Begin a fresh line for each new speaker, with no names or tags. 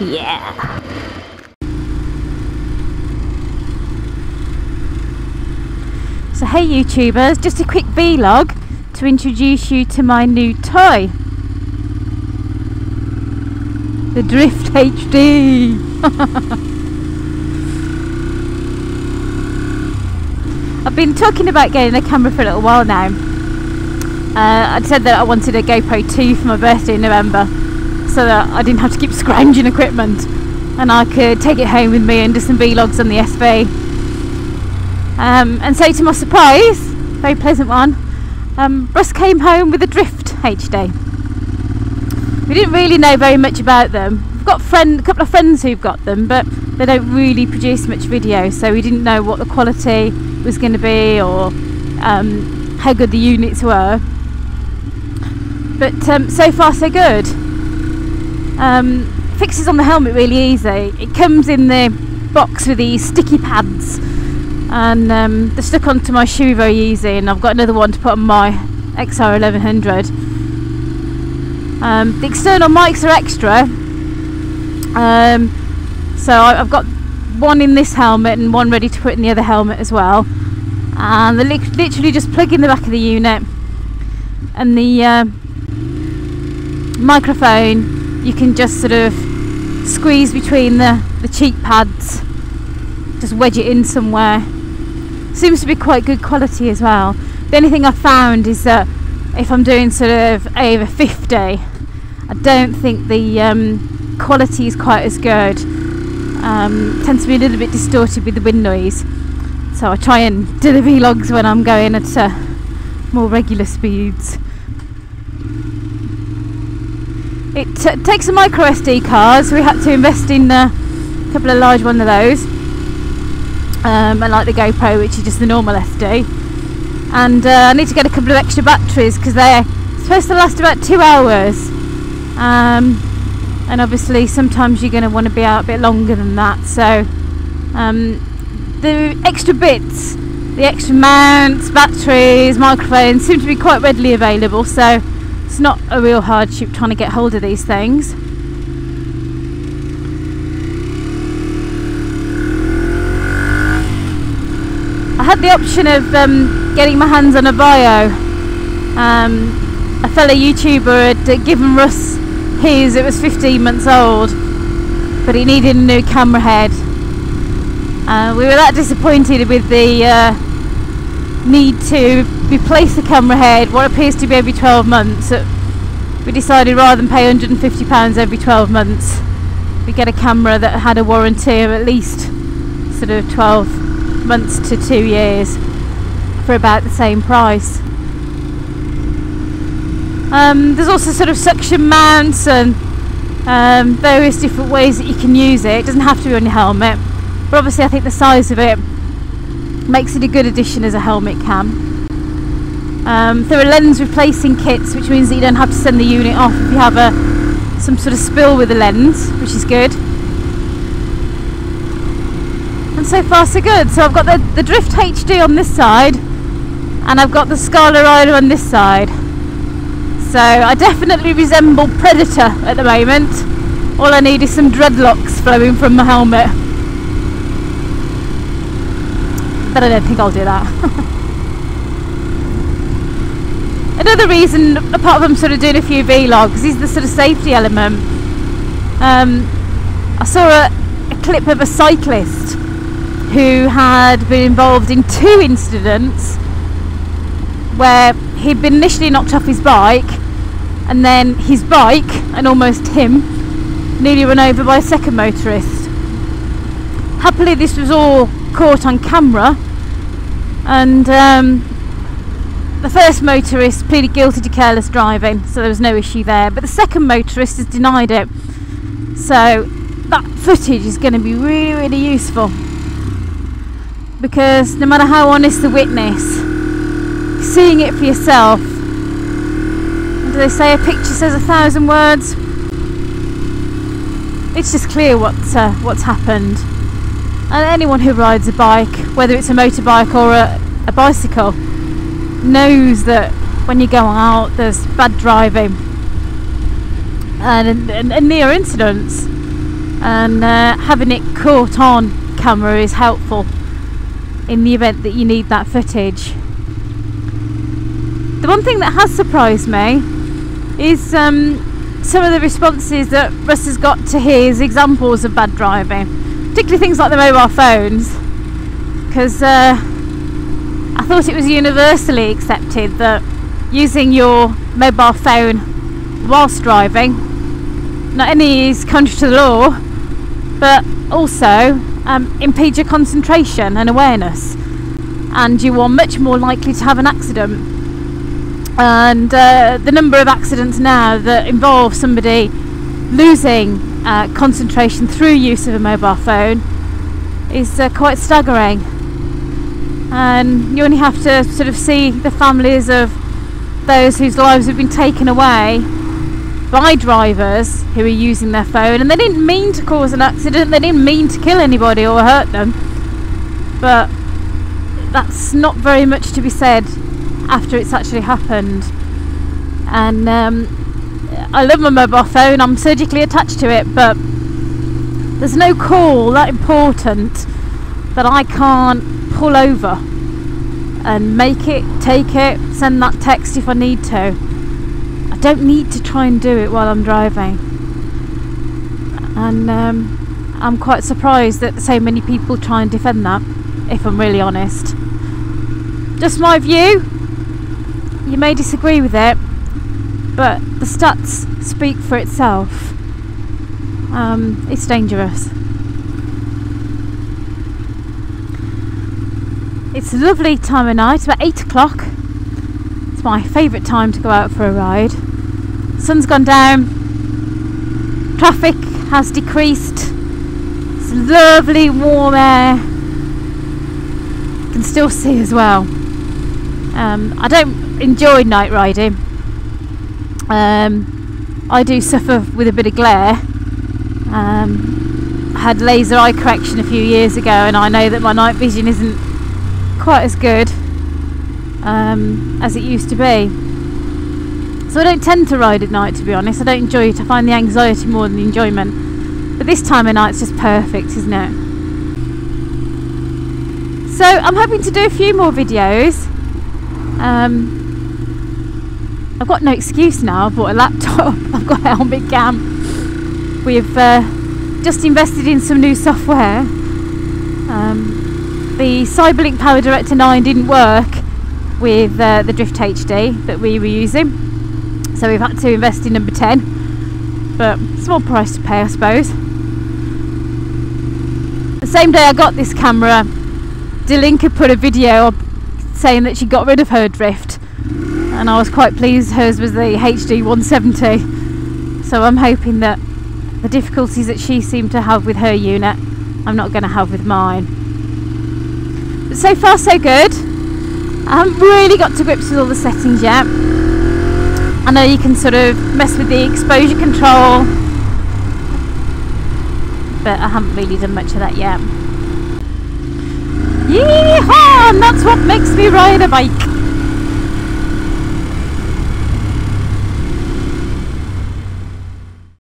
Yeah. So hey YouTubers, just a quick vlog to introduce you to my new toy. The Drift HD. I've been talking about getting a camera for a little while now. I'd said that I wanted a GoPro 2 for my birthday in November, so that I didn't have to keep scrounging equipment and I could take it home with me and do some vlogs on the SV. And so to my surprise, very pleasant one, Russ came home with a Drift HD. We didn't really know very much about them. We've got a couple of friends who've got them, but they don't really produce much video, so we didn't know what the quality was going to be or how good the units were. But so far so good. Fixes on the helmet really easy. It comes in the box with these sticky pads, and they're stuck onto my shoe very easy, and I've got another one to put on my XR 1100. The external mics are extra, so I've got one in this helmet and one ready to put in the other helmet as well, and they literally just plug in the back of the unit, and the microphone you can just sort of squeeze between the cheek pads, just wedge it in somewhere. Seems to be quite good quality as well. The only thing I've found is that if I'm doing sort of over 50, I don't think the quality is quite as good. Tends to be a little bit distorted with the wind noise, so I try and do the vlogs when I'm going at more regular speeds. It takes a micro SD card, so we had to invest in a couple of large ones of those, and like the GoPro, which is just the normal SD. And I need to get a couple of extra batteries because they're supposed to last about 2 hours, and obviously sometimes you're going to want to be out a bit longer than that. So the extra bits, the extra mounts, batteries, microphones seem to be quite readily available, so it's not a real hardship trying to get hold of these things. I had the option of getting my hands on a Bio. A fellow YouTuber had given Russ his. It was 15 months old, but he needed a new camera head. We were that disappointed with the need to replace the camera head, what appears to be every 12 months. We decided rather than pay £150 every 12 months, we get a camera that had a warranty of at least sort of 12 months to 2 years for about the same price. There's also sort of suction mounts and various different ways that you can use it. It doesn't have to be on your helmet, but obviously I think the size of it makes it a good addition as a helmet cam. There are lens replacing kits, which means that you don't have to send the unit off if you have some sort of spill with the lens, which is good. And so far so good. So I've got the Drift HD on this side, and I've got the Scala Rider on this side. So I definitely resemble Predator at the moment. All I need is some dreadlocks flowing from my helmet. But I don't think I'll do that. Another reason, apart from sort of doing a few vlogs, is the sort of safety element. I saw a clip of a cyclist who had been involved in 2 incidents where he'd been initially knocked off his bike, and then his bike, and almost him, nearly run over by a second motorist. Happily this was all caught on camera, and the first motorist pleaded guilty to careless driving, so there was no issue there, but the second motorist has denied it. So that footage is going to be really, really useful, because no matter how honest the witness, seeing it for yourself, and do they say a picture says 1,000 words? It's just clear what's happened. And anyone who rides a bike, whether it's a motorbike or a bicycle, knows that when you go out there's bad driving and near incidents. and having it caught on camera is helpful in the event that you need that footage. The one thing that has surprised me is some of the responses that Russ has got to his examples of bad driving, particularly things like the mobile phones, because I thought it was universally accepted that using your mobile phone whilst driving not only is contrary to the law, but also impedes your concentration and awareness, and you are much more likely to have an accident. And the number of accidents now that involve somebody losing concentration through use of a mobile phone is quite staggering. And you only have to sort of see the families of those whose lives have been taken away by drivers who are using their phone, and they didn't mean to cause an accident, they didn't mean to kill anybody or hurt them, but that's not very much to be said after it's actually happened. And I love my mobile phone, I'm surgically attached to it, but there's no call that important that I can't pull over and make it, take it, send that text if I need to. I don't need to try and do it while I'm driving. And I'm quite surprised that so many people try and defend that, if I'm really honest. Just my view. You may disagree with it, but the stats speak for itself. It's dangerous. It's a lovely time of night, about 8 o'clock. It's my favourite time to go out for a ride. Sun's gone down, traffic has decreased, it's lovely warm air. You can still see as well. I don't enjoy night riding. I do suffer with a bit of glare. I had laser eye correction a few years ago, and I know that my night vision isn't quite as good as it used to be. So I don't tend to ride at night, to be honest. I don't enjoy it. I find the anxiety more than the enjoyment. But this time of night's just perfect, isn't it? So I'm hoping to do a few more videos. I've got no excuse now. I've bought a laptop, I've got a helmet cam. We've just invested in some new software. The Cyberlink Power Director 9 didn't work with the Drift HD that we were using, so we've had to invest in number 10, but small price to pay, I suppose. The same day I got this camera, Delinka put a video up saying that she got rid of her Drift, and I was quite pleased hers was the HD 170, so I'm hoping that the difficulties that she seemed to have with her unit I'm not going to have with mine. But so far so good. I haven't really got to grips with all the settings yet. I know you can sort of mess with the exposure control, but I haven't really done much of that yet. Yeehaw! And that's what makes me ride a bike.